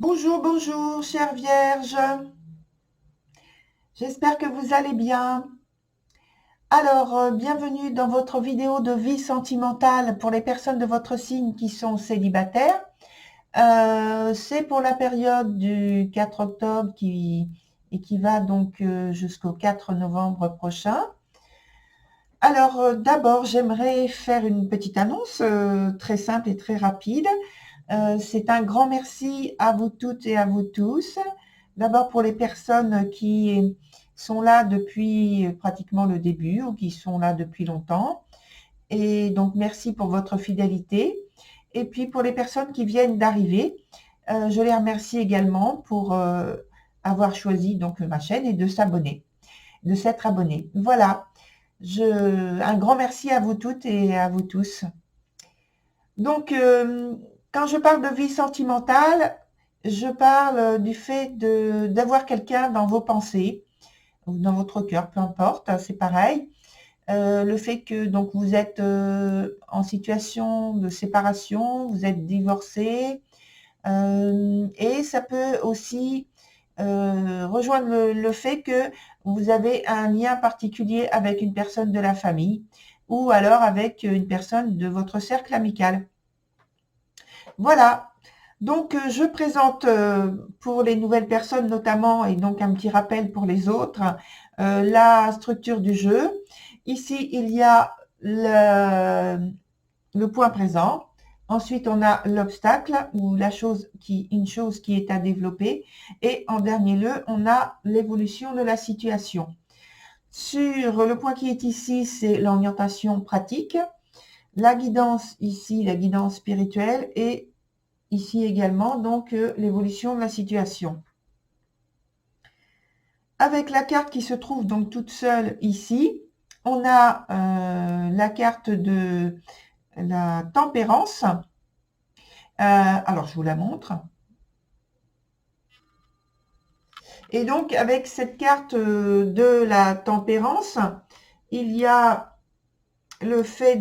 Bonjour, bonjour, chère Vierge. J'espère que vous allez bien. Alors, bienvenue dans votre vidéo de vie sentimentale pour les personnes de votre signe qui sont célibataires. C'est pour la période du 4 octobre et qui va donc jusqu'au 4 novembre prochain. Alors, d'abord, j'aimerais faire une petite annonce très simple et très rapide. C'est un grand merci à vous toutes et à vous tous. D'abord pour les personnes qui sont là depuis pratiquement le début ou qui sont là depuis longtemps. Et donc, merci pour votre fidélité. Et puis, pour les personnes qui viennent d'arriver, je les remercie également pour avoir choisi donc ma chaîne et de s'abonner, de s'être abonné. Voilà. Un grand merci à vous toutes et à vous tous. Donc, quand je parle de vie sentimentale, je parle du fait d'avoir quelqu'un dans vos pensées ou dans votre cœur, peu importe, hein, c'est pareil. Le fait que donc vous êtes en situation de séparation, vous êtes divorcé, et ça peut aussi rejoindre le fait que vous avez un lien particulier avec une personne de la famille ou alors avec une personne de votre cercle amical. Voilà. Donc, je présente pour les nouvelles personnes notamment, et donc un petit rappel pour les autres, la structure du jeu. Ici, il y a le point présent. Ensuite, on a l'obstacle ou une chose qui est à développer. Et en dernier lieu, on a l'évolution de la situation. Sur le point qui est ici, c'est l'orientation pratique. La guidance ici, la guidance spirituelle, et ici également, donc, l'évolution de la situation. Avec la carte qui se trouve donc toute seule ici, on a la carte de la tempérance. Alors, je vous la montre. Et donc, avec cette carte de la tempérance, il y a le fait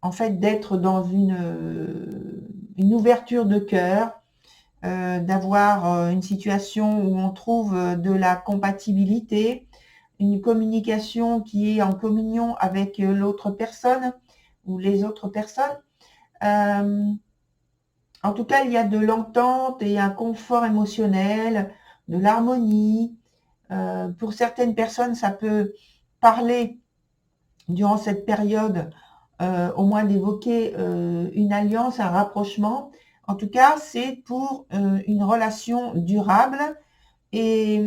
en fait, d'être dans une ouverture de cœur, d'avoir une situation où on trouve de la compatibilité, une communication qui est en communion avec l'autre personne ou les autres personnes. En tout cas, il y a de l'entente et un confort émotionnel, de l'harmonie. Pour certaines personnes, ça peut parler durant cette période au moins d'évoquer une alliance, un rapprochement. En tout cas, c'est pour une relation durable et,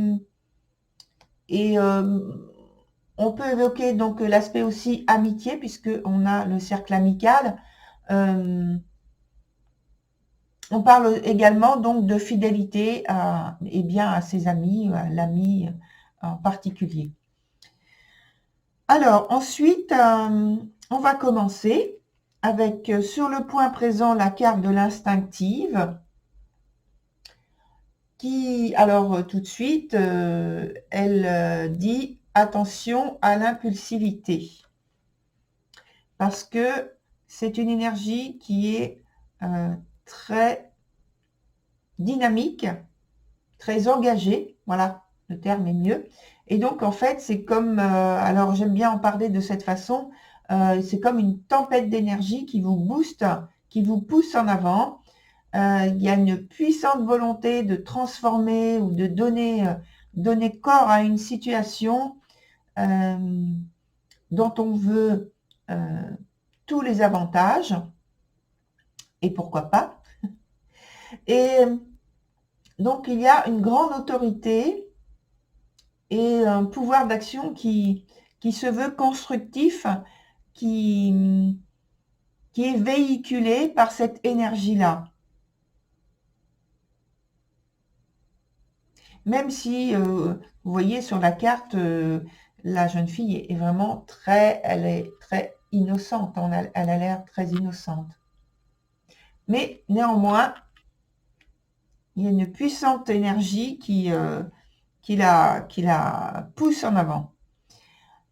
et on peut évoquer donc l'aspect aussi amitié puisque on a le cercle amical. On parle également donc de fidélité et bien à ses amis, à l'ami en particulier. Alors ensuite, on va commencer avec sur le point présent la carte de l'instinctive qui, alors tout de suite, elle dit attention à l'impulsivité parce que c'est une énergie qui est très dynamique, très engagée, voilà, le terme est mieux. Et donc, en fait, c'est comme, alors j'aime bien en parler de cette façon, c'est comme une tempête d'énergie qui vous booste, qui vous pousse en avant. Il y a une puissante volonté de transformer ou de donner corps à une situation dont on veut tous les avantages, et pourquoi pas. Et donc, il y a une grande autorité et un pouvoir d'action qui se veut constructif, qui est véhiculé par cette énergie-là. Même si, vous voyez sur la carte, la jeune fille est vraiment elle est très innocente, elle a l'air très innocente. Mais néanmoins, il y a une puissante énergie qui la pousse en avant.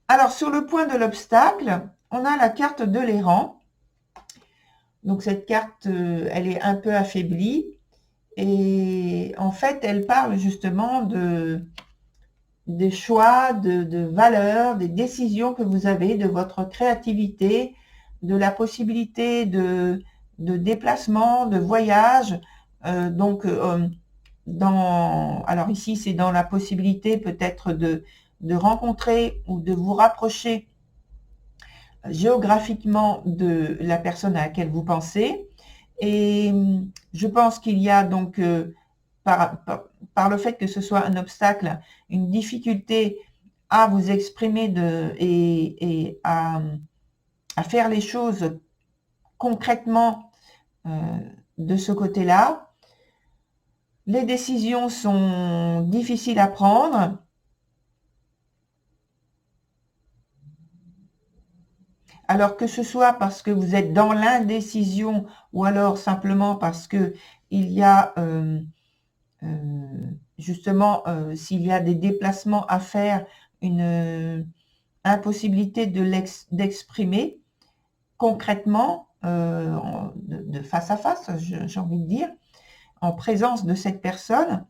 Alors, sur le point de l'obstacle, on a la carte de l'errant. Donc, cette carte, elle est un peu affaiblie. Et en fait, elle parle justement des choix, de valeurs, des décisions que vous avez, de votre créativité, de la possibilité de déplacement, de voyage. Donc, alors ici, c'est dans la possibilité peut-être de rencontrer ou de vous rapprocher géographiquement de la personne à laquelle vous pensez. Et je pense qu'il y a donc, par le fait que ce soit un obstacle, une difficulté à vous exprimer et à faire les choses concrètement de ce côté-là. Les décisions sont difficiles à prendre. Alors que ce soit parce que vous êtes dans l'indécision ou alors simplement parce que il y a justement, s'il y a des déplacements à faire, une impossibilité d'exprimer concrètement, de face à face, j'ai envie de dire, en présence de cette personne,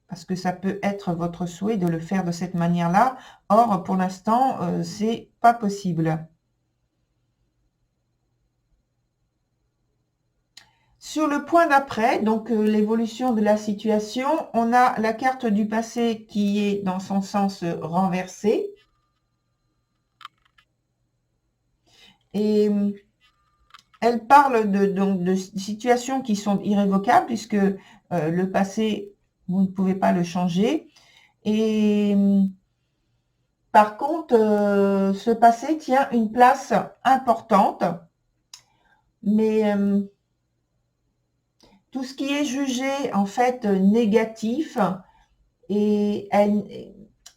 parce que ça peut être votre souhait de le faire de cette manière-là. Or, pour l'instant, c'est pas possible. Sur le point d'après, donc l'évolution de la situation, on a la carte du passé qui est dans son sens renversé. Et elle parle donc de situations qui sont irrévocables puisque le passé, vous ne pouvez pas le changer. Et par contre, ce passé tient une place importante, mais tout ce qui est jugé en fait négatif est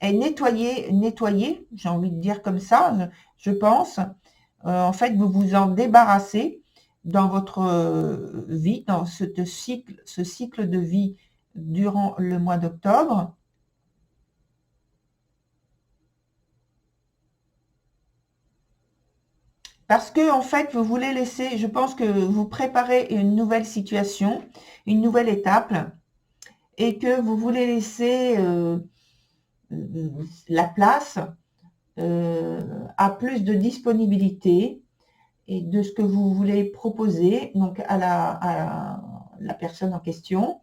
nettoyé, j'ai envie de dire comme ça, je pense. En fait, vous vous en débarrassez dans votre vie, dans ce cycle de vie durant le mois d'octobre. Parce que, en fait, vous voulez laisser, je pense que vous préparez une nouvelle situation, une nouvelle étape, et que vous voulez laisser la place à plus de disponibilité et de ce que vous voulez proposer donc à la personne en question,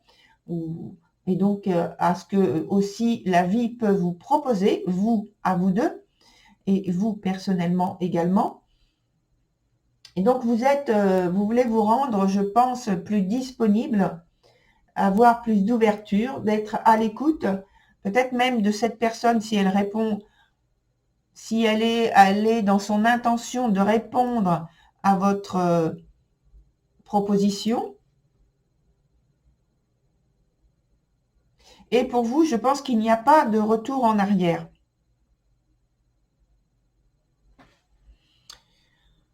et donc à ce que aussi la vie peut vous proposer, vous, à vous deux, et vous personnellement également. Et donc vous voulez vous rendre, je pense, plus disponible, avoir plus d'ouverture, d'être à l'écoute, peut-être même de cette personne si elle répond, si elle est dans son intention de répondre à votre proposition. Et pour vous, je pense qu'il n'y a pas de retour en arrière.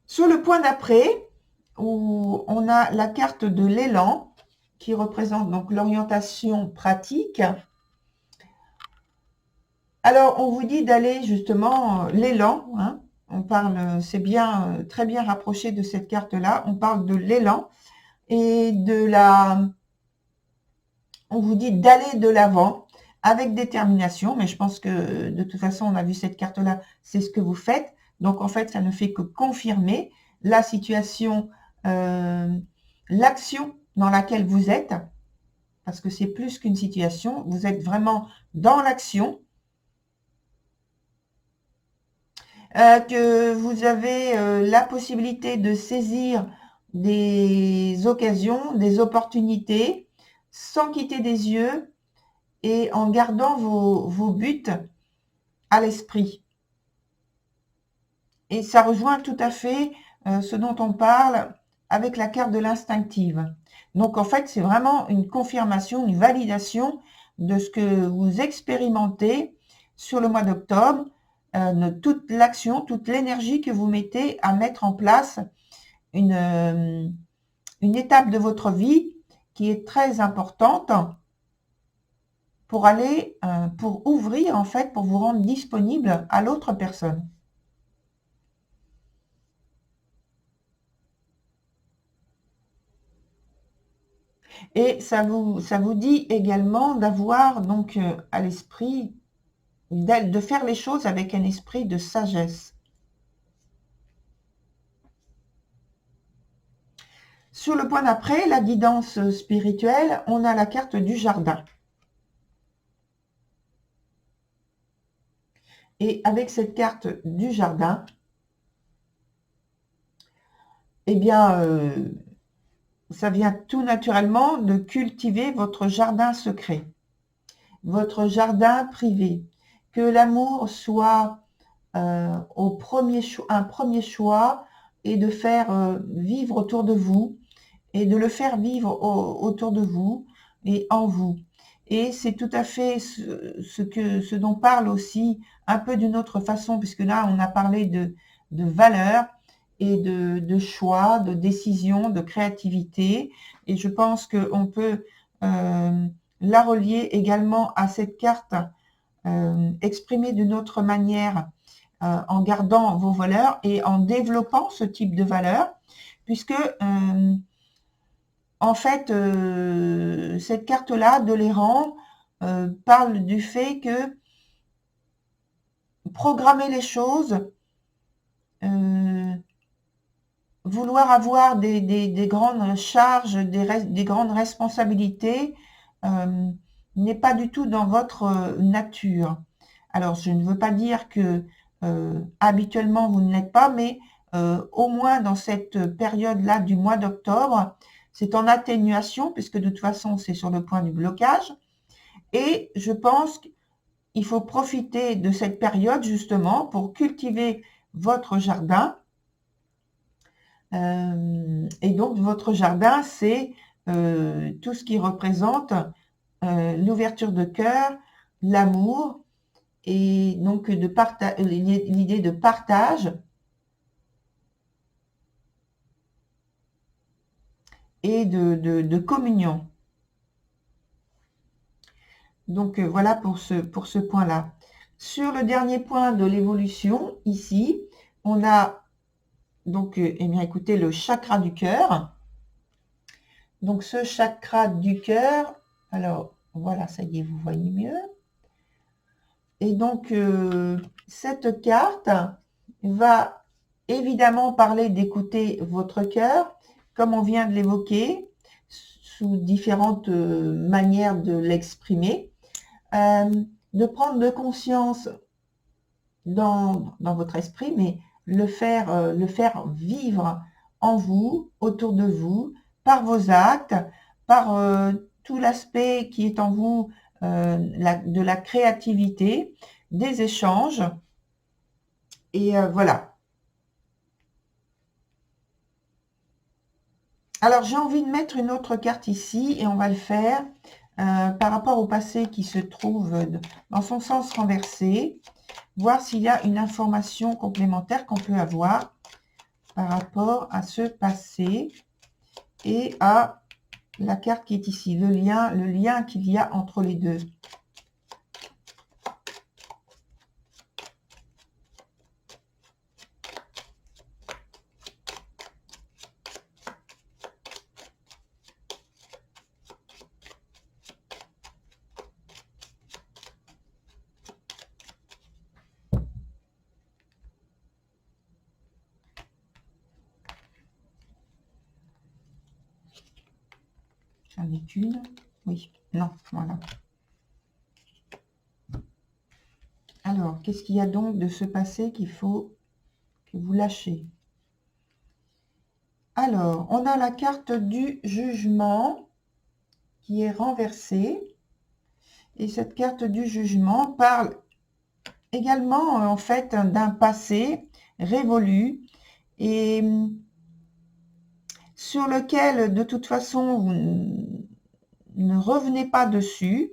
Sur le point d'après, où on a la carte de l'élan, qui représente donc l'orientation pratique. Alors, on vous dit d'aller justement l'élan, hein, on parle, c'est bien, très bien rapproché de cette carte-là, on parle de l'élan et on vous dit d'aller de l'avant avec détermination, mais je pense que de toute façon, on a vu cette carte-là, c'est ce que vous faites. Donc, en fait, ça ne fait que confirmer la situation, l'action dans laquelle vous êtes, parce que c'est plus qu'une situation, vous êtes vraiment dans l'action, que vous avez la possibilité de saisir des occasions, des opportunités, sans quitter des yeux et en gardant vos buts à l'esprit. Et ça rejoint tout à fait ce dont on parle avec la carte de l'instinctive. Donc en fait, c'est vraiment une confirmation, une validation de ce que vous expérimentez sur le mois d'octobre, toute l'action, toute l'énergie que vous mettez à mettre en place une étape de votre vie qui est très importante pour pour ouvrir en fait, pour vous rendre disponible à l'autre personne. Et ça vous dit également d'avoir donc à l'esprit, de faire les choses avec un esprit de sagesse. Sur le point d'après, la guidance spirituelle, on a la carte du jardin. Et avec cette carte du jardin, eh bien, ça vient tout naturellement de cultiver votre jardin secret, votre jardin privé. Que l'amour soit un premier choix et de faire vivre autour de vous et de le faire vivre autour de vous et en vous. Et c'est tout à fait ce dont parle aussi un peu d'une autre façon, puisque là, on a parlé de valeurs et de choix, de décision, de créativité. Et je pense qu'on peut la relier également à cette carte exprimée d'une autre manière en gardant vos valeurs et en développant ce type de valeurs, puisque en fait, cette carte-là de l'errant parle du fait que programmer les choses, vouloir avoir des grandes charges, des grandes responsabilités, n'est pas du tout dans votre nature. Alors, je ne veux pas dire que habituellement vous ne l'êtes pas, mais au moins dans cette période-là du mois d'octobre, c'est en atténuation, puisque de toute façon, c'est sur le point du blocage. Et je pense qu'il faut profiter de cette période, justement, pour cultiver votre jardin. Et donc, votre jardin, c'est tout ce qui représente l'ouverture de cœur, l'amour, et donc l'idée de partage et de communion. Donc voilà pour ce point-là. Sur le dernier point de l'évolution, ici, on a donc, eh bien, écoutez, le chakra du cœur. Donc ce chakra du cœur, alors voilà, ça y est, vous voyez mieux. Et donc cette carte va évidemment parler d'écouter votre cœur, comme on vient de l'évoquer, sous différentes manières de l'exprimer, de prendre de conscience dans votre esprit, mais le faire vivre en vous, autour de vous, par vos actes, par tout l'aspect qui est en vous de la créativité, des échanges. Et voilà. Alors, j'ai envie de mettre une autre carte ici et on va le faire par rapport au passé qui se trouve dans son sens renversé. Voir s'il y a une information complémentaire qu'on peut avoir par rapport à ce passé et à la carte qui est ici, le lien qu'il y a entre les deux. J'en ai qu'une. Oui, non, voilà. Alors, qu'est-ce qu'il y a donc de ce passé qu'il faut que vous lâchez? Alors, on a la carte du jugement qui est renversée. Et cette carte du jugement parle également, en fait, d'un passé révolu et sur lequel, de toute façon, vous ne revenez pas dessus,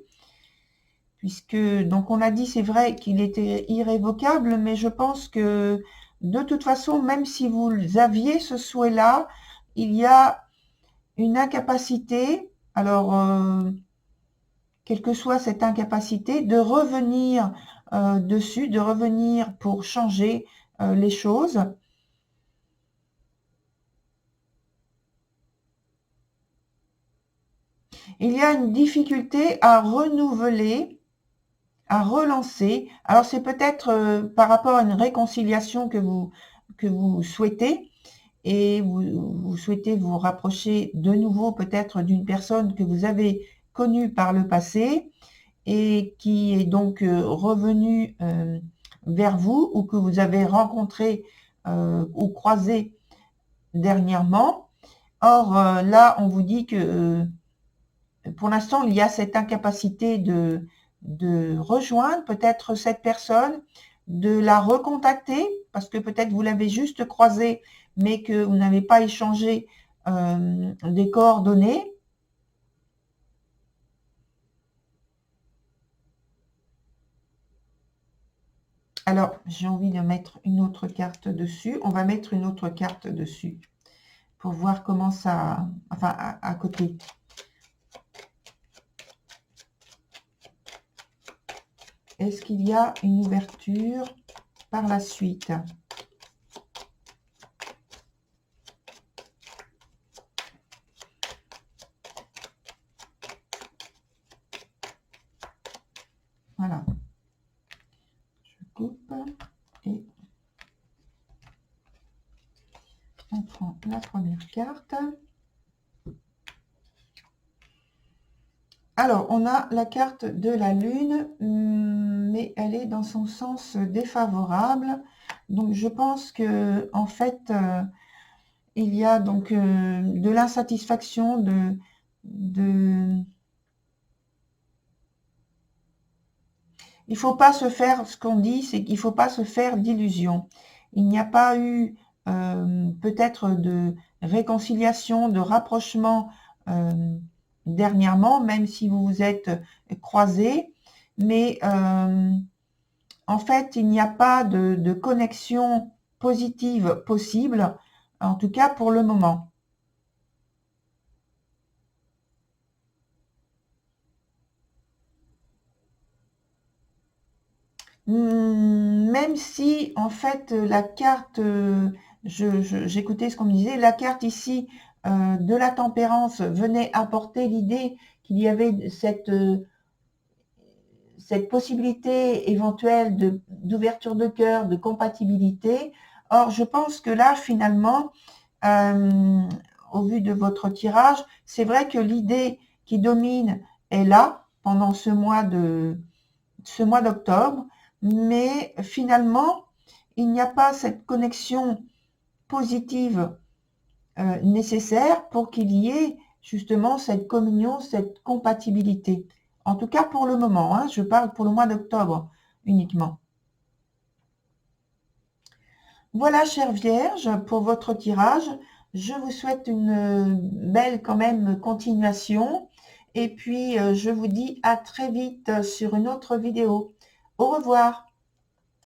puisque, donc on a dit, c'est vrai qu'il était irrévocable, mais je pense que, de toute façon, même si vous aviez ce souhait-là, il y a une incapacité, alors, quelle que soit cette incapacité, de revenir dessus, de revenir pour changer les choses. Il y a une difficulté à renouveler, à relancer. Alors c'est peut-être par rapport à une réconciliation que vous souhaitez, et vous souhaitez vous rapprocher de nouveau peut-être d'une personne que vous avez connue par le passé et qui est donc revenue vers vous, ou que vous avez rencontré ou croisé dernièrement. Or là, on vous dit que pour l'instant, il y a cette incapacité de rejoindre peut-être cette personne, de la recontacter, parce que peut-être vous l'avez juste croisée, mais que vous n'avez pas échangé des coordonnées. Alors, j'ai envie de mettre une autre carte dessus. On va mettre une autre carte dessus pour voir comment ça... Enfin, à côté. Est-ce qu'il y a une ouverture par la suite? Voilà. Je coupe et on prend la première carte. Alors, on a la carte de la Lune, mais elle est dans son sens défavorable. Donc, je pense que en fait, il y a donc de l'insatisfaction, Il ne faut pas se faire, ce qu'on dit, c'est qu'il ne faut pas se faire d'illusions. Il n'y a pas eu peut-être de réconciliation, de rapprochement dernièrement, même si vous vous êtes croisés, mais en fait, il n'y a pas de connexion positive possible, en tout cas pour le moment. Même si, en fait, la carte, j'écoutais ce qu'on me disait, la carte ici de la tempérance venait apporter l'idée qu'il y avait cette possibilité éventuelle d'ouverture de cœur, de compatibilité. Or, je pense que là, finalement, au vu de votre tirage, c'est vrai que l'idée qui domine est là pendant ce mois d'octobre, mais finalement, il n'y a pas cette connexion positive nécessaire pour qu'il y ait justement cette communion, cette compatibilité. En tout cas pour le moment, hein, je parle pour le mois d'octobre uniquement. Voilà, chère Vierge, pour votre tirage. Je vous souhaite une belle quand même continuation. Et puis, je vous dis à très vite sur une autre vidéo. Au revoir.